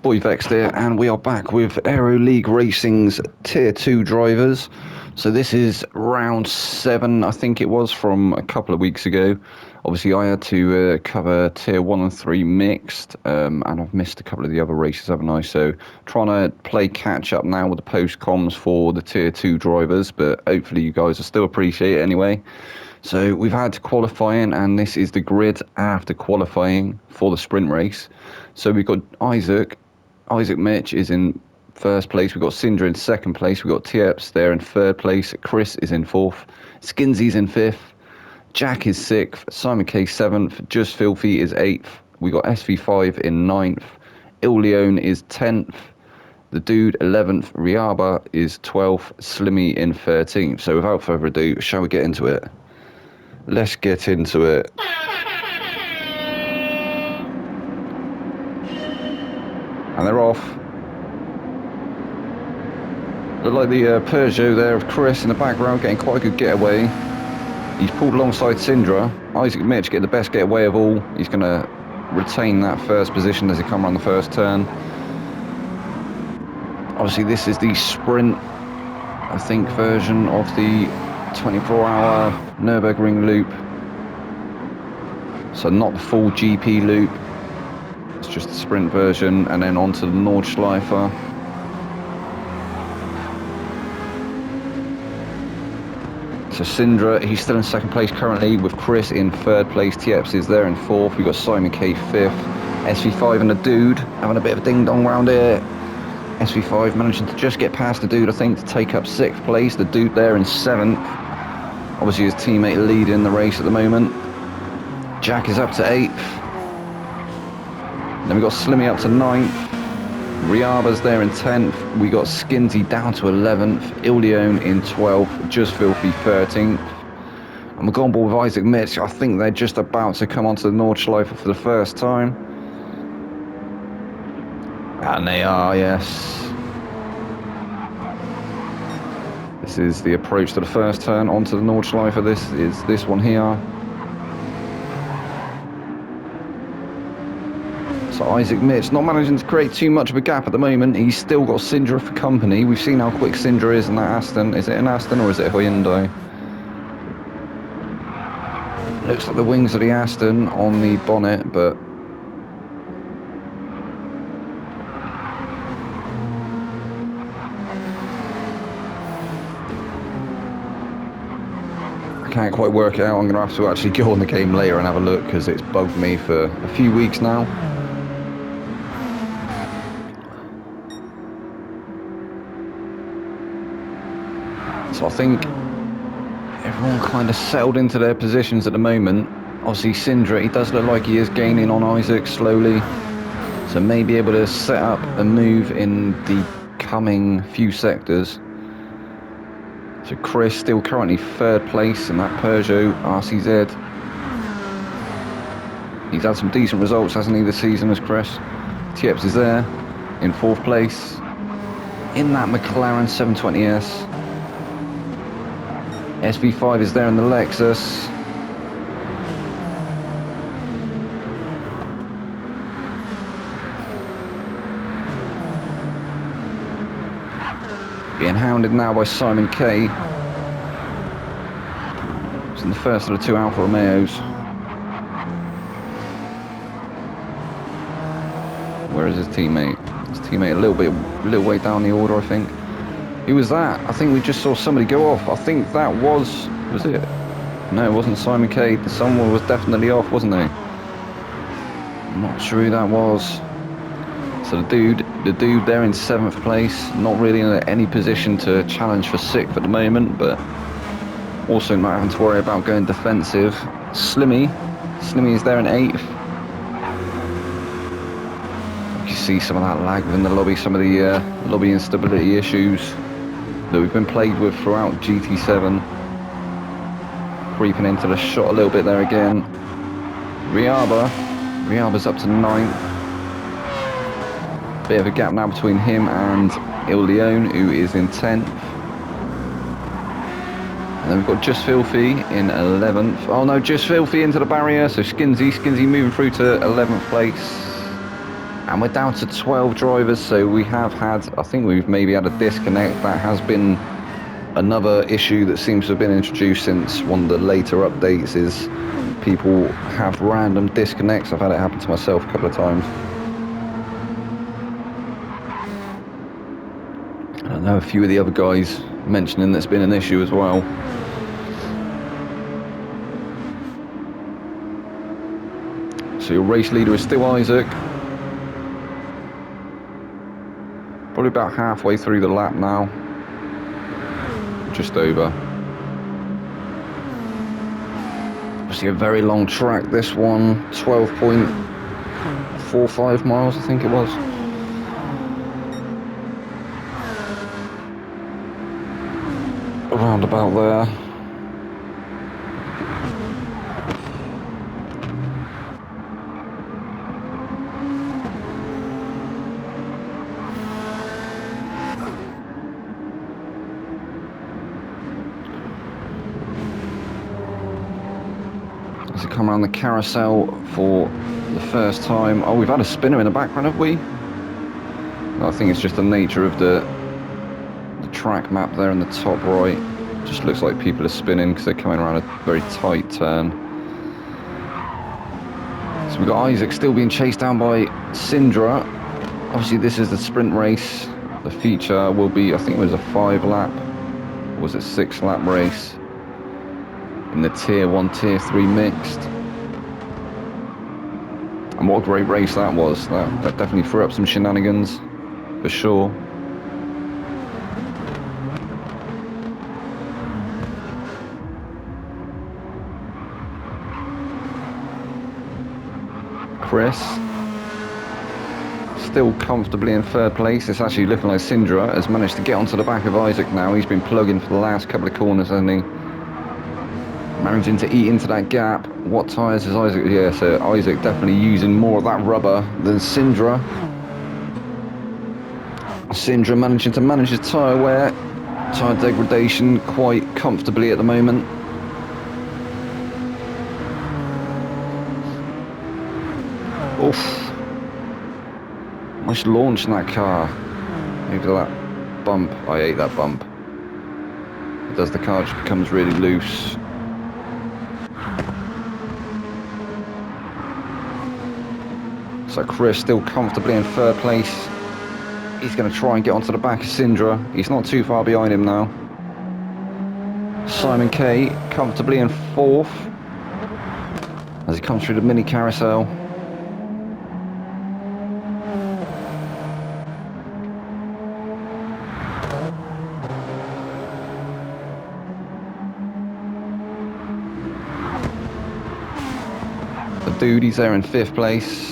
Boy Vex here, and we are back with Aero League Racing's Tier 2 drivers. So this is round 7, I think it was, from a couple of weeks ago. Obviously I had to cover Tier 1 and 3 mixed, and I've missed a couple of the other races, haven't I? So trying to play catch up now with the post-coms for the Tier 2 drivers, but hopefully you guys will still appreciate it anyway. So we've had qualifying, and this is the grid after qualifying for the sprint race. So we've got Isaac Mitch is in first place. We've got Cinder in second place. We've got Tieps there in third place. Chris is in fourth. Skinsy's in fifth. Jack is sixth. Simon K 7th. Just Filthy is 8th. We got SV5 in 9th. Il Leone is 10th. The Dude 11th. Riaba is 12th. Slimmy in 13th. So without further ado, shall we get into it? Let's get into it. And they're off. Look like the Peugeot there of Chris in the background getting quite a good getaway. He's pulled alongside Syndra. Isaac Mitch getting the best getaway of all. He's going to retain that first position as he comes around the first turn. Obviously this is the sprint, I think, version of the 24-hour Nürburgring loop. So not the full GP loop. It's just the sprint version, and then on to the nordschliefe. So Syndra, he's still in second place currently, with Chris in third place. Tieps is there in fourth. We've got Simon K 5th. SV5 and the Dude having a bit of a ding-dong round here. SV5 managing to just get past the Dude, I think, to take up 6th place. The Dude there in 7th. Obviously his teammate leading the race at the moment. Jack is up to 8th. Then we got Slimmy up to 9th. Riaba's there in 10th. We got Skinsy down to 11th. Il Leone in 12th. Just Filthy 13th. And we're going board with Isaac Mitch. I think they're just about to come onto the Nordschleife for the first time. And they are, yes. This is the approach to the first turn onto the Nordschleife. This is this one here. So Isaac Mitch not managing to create too much of a gap at the moment. He's still got Syndra for company. We've seen how quick Syndra is in that Aston. Is it an Aston or is it a Hyundai? Looks like the wings of the Aston on the bonnet, but I can't quite work it out. I'm going to have to actually go on the game later and have a look, because it's bugged me for a few weeks now. So I think everyone kind of settled into their positions at the moment. Obviously Syndra, he does look like he is gaining on Isaac slowly. So may be able to set up a move in the coming few sectors. So Chris still currently third place in that Peugeot RCZ. He's had some decent results, hasn't he, this season, as Chris. Tieps is there in fourth place in that McLaren 720S. SV5 is there in the Lexus. Being hounded now by Simon K. It's in the first of the two Alfa Romeos. Where is his teammate? His teammate a little way down the order, I think. Who was that? I think we just saw somebody go off. I think that was it? No, it wasn't Simon K. Someone was definitely off, wasn't he? I'm not sure who that was. So the dude there in 7th place, not really in any position to challenge for 6th at the moment, but also not having to worry about going defensive. Slimmy is there in 8th. You can see some of that lag within the lobby, some of the lobby instability issues that we've been plagued with throughout Gt7. Creeping into the shot a little bit there again. Riaba's up to 9th. Bit of a gap now between him and Il Leone, who is in 10th. And then we've got Just Filthy in 11th. Oh no, Just Filthy into the barrier. So Skinsy moving through to 11th place. And And we're down to 12 drivers, so we have had, I think we've maybe had a disconnect. That has been another issue that seems to have been introduced since one of the later updates, is people have random disconnects. I've had it happen to myself a couple of times. I know a few of the other guys mentioning that's been an issue as well. So your race leader is still Isaac. Probably about halfway through the lap now. Just over. Obviously a very long track, this one. 12.45 miles, I think it was. Around about there. As we come around the carousel for the first time. Oh, we've had a spinner in the background, have we? No, I think it's just the nature of the track map there in the top right. Just looks like people are spinning because they're coming around a very tight turn. So we've got Isaac still being chased down by Syndra. Obviously this is the sprint race. The feature will be, I think it was a 5-lap, or was it 6-lap race in the tier 1, tier 3 mixed. And what a great race that was. That definitely threw up some shenanigans for sure. Chris still comfortably in third place. It's actually looking like Syndra has managed to get onto the back of Isaac now. He's been plugging for the last couple of corners, hasn't he? Managing to eat into that gap. What tyres is Isaac? Yeah, so Isaac definitely using more of that rubber than Syndra. Syndra managing to manage his tyre wear, tyre degradation quite comfortably at the moment. Oof. Nice launch in that car. Maybe that bump. I hate that bump. It does, the car just becomes really loose. So Chris still comfortably in third place. He's going to try and get onto the back of Syndra. He's not too far behind him now. Simon K comfortably in fourth as he comes through the mini carousel. The dude, he's there in fifth place.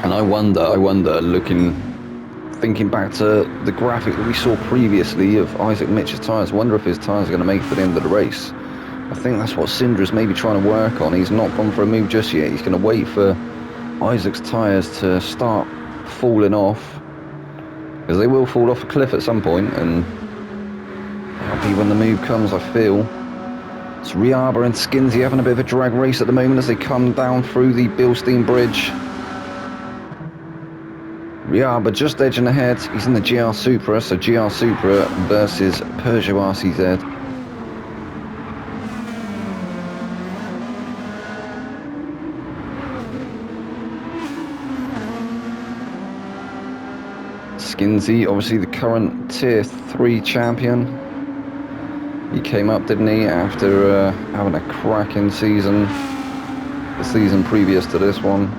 And I wonder, thinking back to the graphic that we saw previously of Isaac Mitchell's tyres, wonder if his tyres are going to make it to the end of the race. I think that's what Syndra's maybe trying to work on. He's not gone for a move just yet. He's going to wait for Isaac's tyres to start falling off, because they will fall off a cliff at some point, and that'll be when the move comes, I feel. It's Riaba and Skinsy having a bit of a drag race at the moment as they come down through the Bilstein Bridge. Riaba just edging ahead. He's in the GR Supra, so GR Supra versus Peugeot RCZ. Skinsy, obviously the current tier 3 champion. He came up, didn't he, after having a cracking season, the season previous to this one.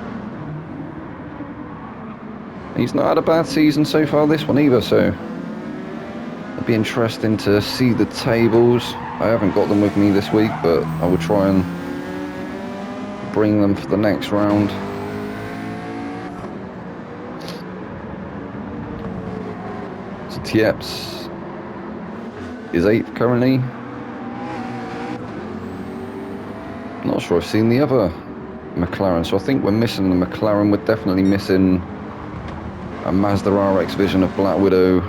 He's not had a bad season so far this one either, so it'll be interesting to see the tables. I haven't got them with me this week, but I will try and bring them for the next round. So Tieps is 8th currently. Not sure I've seen the other McLaren, so I think we're missing the McLaren. We're definitely missing a Mazda RX Vision of Black Widow,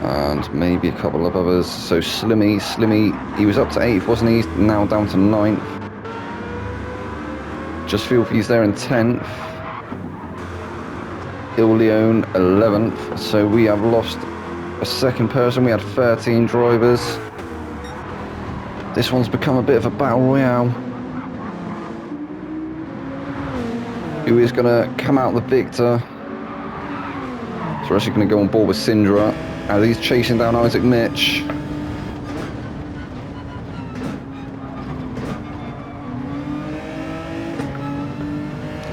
and maybe a couple of others. So Slimmy, he was up to 8th, wasn't he? Now down to 9th. Just Filthy's there in 10th. Leon 11th. So we have lost a second person. We had 13 drivers. This one's become a bit of a battle royale. Who is going to come out the victor? So we're actually going to go on board with Syndra as he's chasing down Isaac Mitch.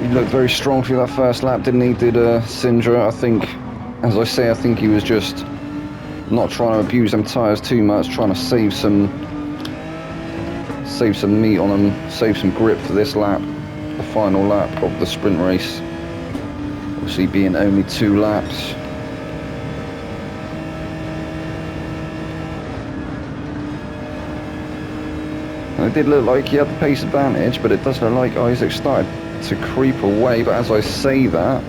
He looked very strong through that first lap, didn't he? Did Syndra? I think, as I say, I think he was just not trying to abuse them tyres too much, trying to save some meat on them, save some grip for this lap, the final lap of the sprint race. Obviously being only 2 laps. And it did look like he had the pace advantage, but it does look like Isaac started to creep away. But as I say that,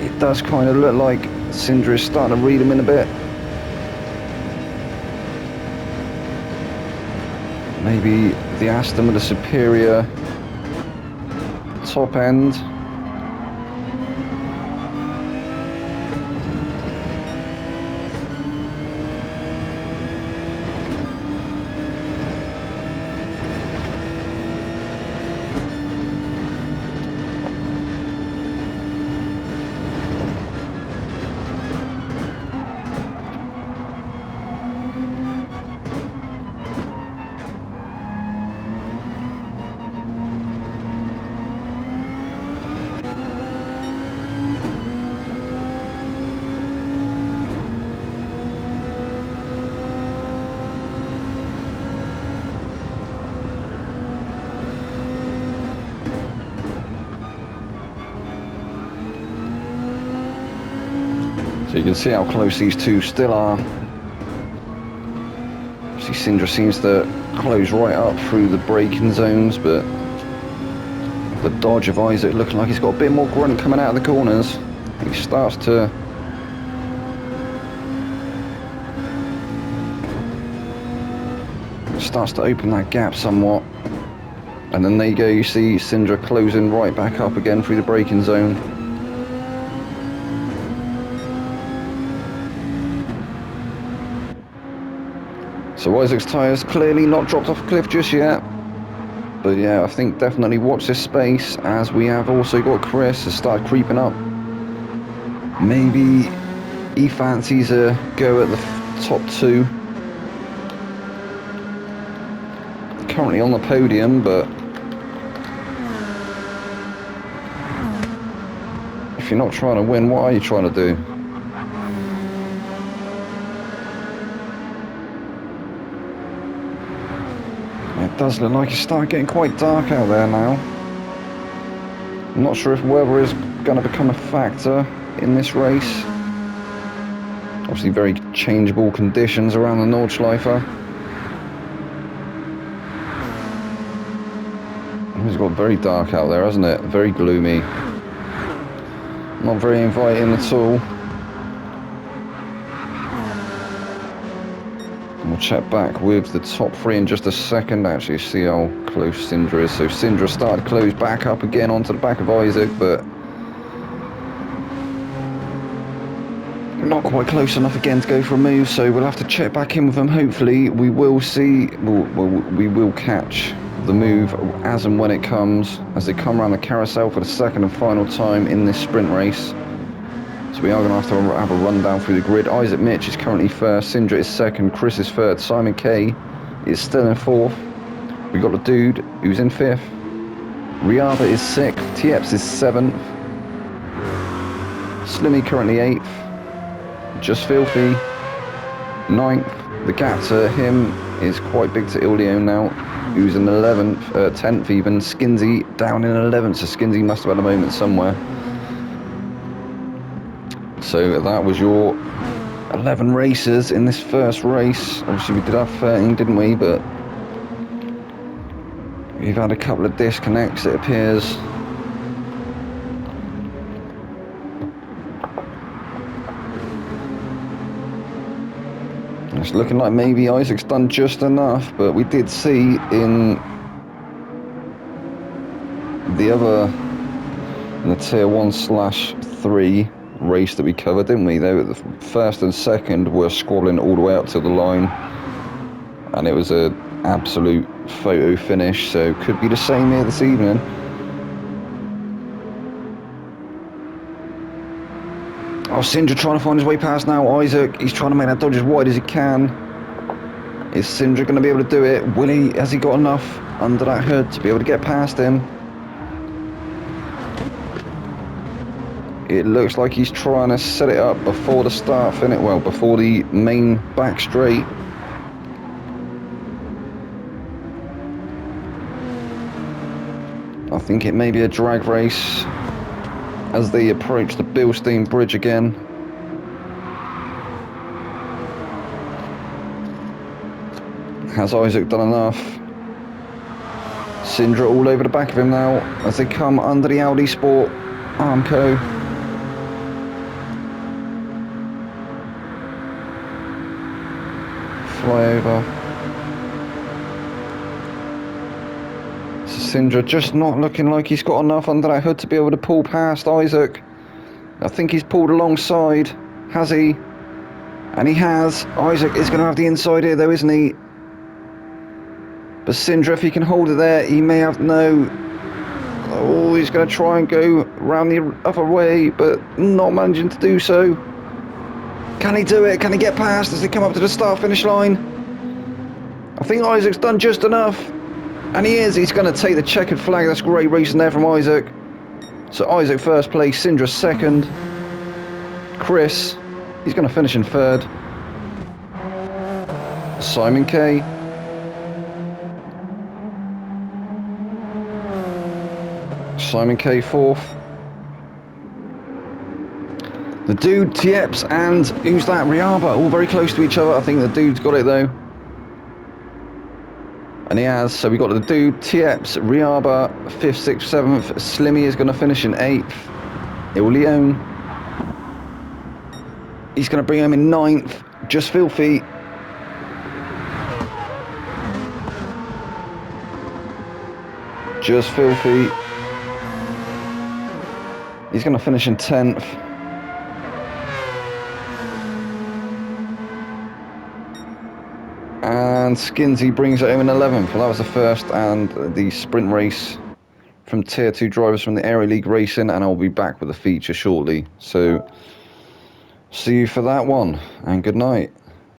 it does kind of look like Syndra is starting to read him in a bit. Maybe the Aston with a superior top end. So you can see how close these two still are. See, Syndra seems to close right up through the braking zones, but the dodge of Isaac looking like he's got a bit more grunt coming out of the corners. He starts to open that gap somewhat. And then there you go, you see Syndra closing right back up again through the braking zone. So Isaac's tyres clearly not dropped off a cliff just yet. But yeah, I think definitely watch this space, as we have also got Chris has started creeping up. Maybe he fancies a go at the top 2. Currently on the podium, but if you're not trying to win, what are you trying to do? It does look like it's starting getting quite dark out there now. I'm not sure if weather is going to become a factor in this race. Obviously very changeable conditions around the Nordschleife. It's got very dark out there, hasn't it? Very gloomy. Not very inviting at all. We'll check back with the top 3 in just a second. Actually, see how close Syndra is. So Syndra started close back up again onto the back of Isaac, but not quite close enough again to go for a move. So we'll have to check back in with them. Hopefully, we will see. We will catch the move as and when it comes, as they come around the carousel for the second and final time in this sprint race. So we are going to have a run down through the grid. Isaac Mitch is currently first, Syndra is second, Chris is third, Simon K is still in fourth. We got the dude who's in fifth. Riaba is sixth, Tieps is seventh, Slimmy currently eighth, Just Filthy ninth. The gap to him is quite big to Ildeo now, who's in 11th, 10th even. Skinsy down in 11th, so Skinsy must have had a moment somewhere. So that was your 11 racers in this first race. Obviously we did have 13, didn't we? But we've had a couple of disconnects, it appears. It's looking like maybe Isaac's done just enough, but we did see in the tier 1/3 race that we covered, didn't we? The first and second were squabbling all the way up to the line, and it was a absolute photo finish, so could be the same here this evening. Oh, Sindra trying to find his way past now. Isaac, he's trying to make that dodge as wide as he can. Is Sindra going to be able to do it? Has he got enough under that hood to be able to get past him? It looks like he's trying to set it up before the start finish, well, before the main back straight. I think it may be a drag race as they approach the Bilstein Bridge again. Has Isaac done enough? Sindra all over the back of him now as they come under the Audi Sport Armco. Fly over. Sindra just not looking like he's got enough under that hood to be able to pull past Isaac. I think he's pulled alongside. Has he? And he has. Isaac is going to have the inside here though, isn't he? But Sindra, if he can hold it there, he may have no... Oh, he's going to try and go round the other way, but not managing to do so. Can he do it? Can he get past as they come up to the start-finish line? I think Isaac's done just enough. And he is. He's going to take the checkered flag. That's great racing there from Isaac. So Isaac first place, Sindra second. Chris, he's going to finish in third. Simon K. Simon K fourth. The Dude, Tieps, and who's that? Riaba, all very close to each other. I think the Dude's got it though. And he has. So we got the Dude, Tieps, Riaba, 5th, 6th, 7th. Slimmy is going to finish in 8th. Leon. He's going to bring him in 9th. Just Filthy. Just Filthy. He's going to finish in 10th. And Skinsy brings it home in 11th. Well, that was the first and the sprint race from Tier 2 drivers from the Aero League Racing, and I'll be back with a feature shortly. So, see you for that one, and good night.